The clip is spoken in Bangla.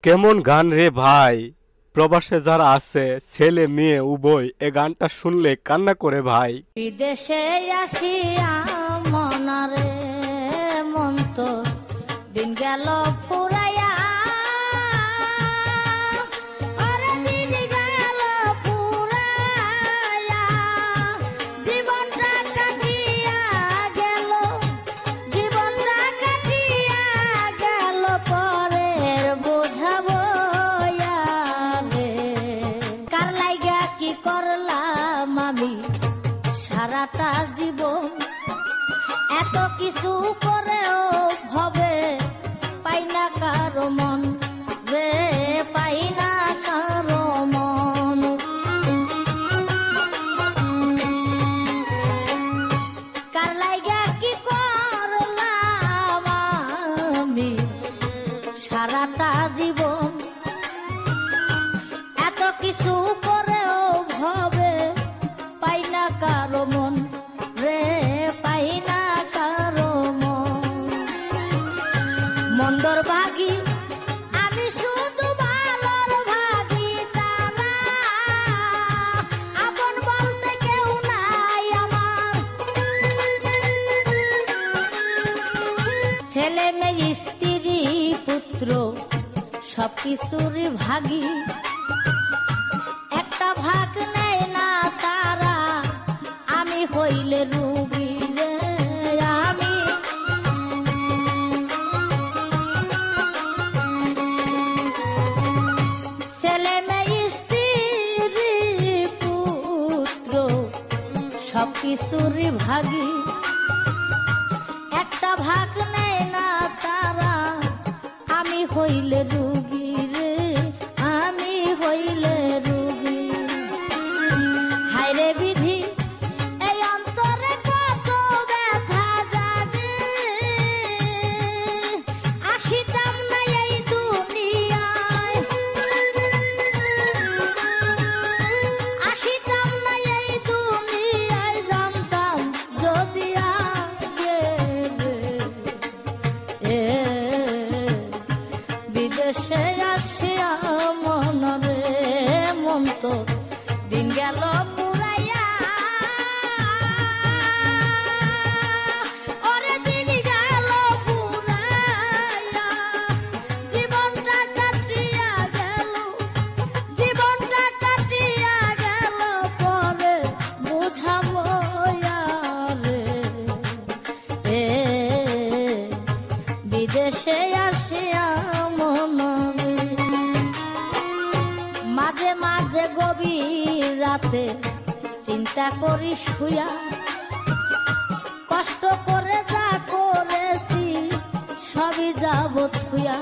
কেমন গান রে ভাই। প্রবাসে যারা আছে ছেলে মেয়ে উভয় এ গানটা শুনলে কান্না করে ভাই। বিদেশে আসিয়া মনারে মন তো দিন গেল ফুরাইয়া, আরে দিন গেল ফুরাইয়া, জীবনটা কাটিয়া গেল, জীবনটা কাটিয়া গেল পরের বোঝাবো রে। কার লাইগা কি করলাম আমি সারাটা জীবন, এত কিছু করেও ভবে পাই না কারো মন রে, পাই না কারো মন। কার লাইগা কি করলাম আমি সারাটা জীবন, এত কিছু করেও ভবে পাই না কারো মন রে, পাই না কারো মন। মন্দর ভাগী আমি শুধু ভালোর ভাগী, তারা আপন বলতে কেউ নাই আমার। ছেলে মেয়ে স্ত্রী পুত্র সবকিছুরই ভাগী, একটা ভাগ নেয় না তারা, আমি হইলে রুগী রে। আমি ছেলে মেয়ে স্ত্রী পুত্র সবকিছুরই ভাগী, একটা ভাগ নেয় না তারা, আমি হইলে রুগী রে, আমি হইলে রুগী। হায়রে বিধি এই অন্তরে কত ব্যথা জাগে, আসিতাম না এই দুনিয়ায়, আসিতাম না এই দুনিয়ায়, জানতাম যদি আগে রে। বিদেশে আসিয়া মনরে মন তো দিন গেল পুরাইয়া, ওরে দিন গেল পুরাইয়া, জীবনটা কাটিয়া গেল, জীবনটা কাটিয়া গেল পরে বুঝাবো রে। বিদেশে আসিয়া মনরে মাঝে মাঝে গভীর রাতে চিন্তা করি শুয়া, কষ্ট করে যা করেছি সবই যাব থুয়া।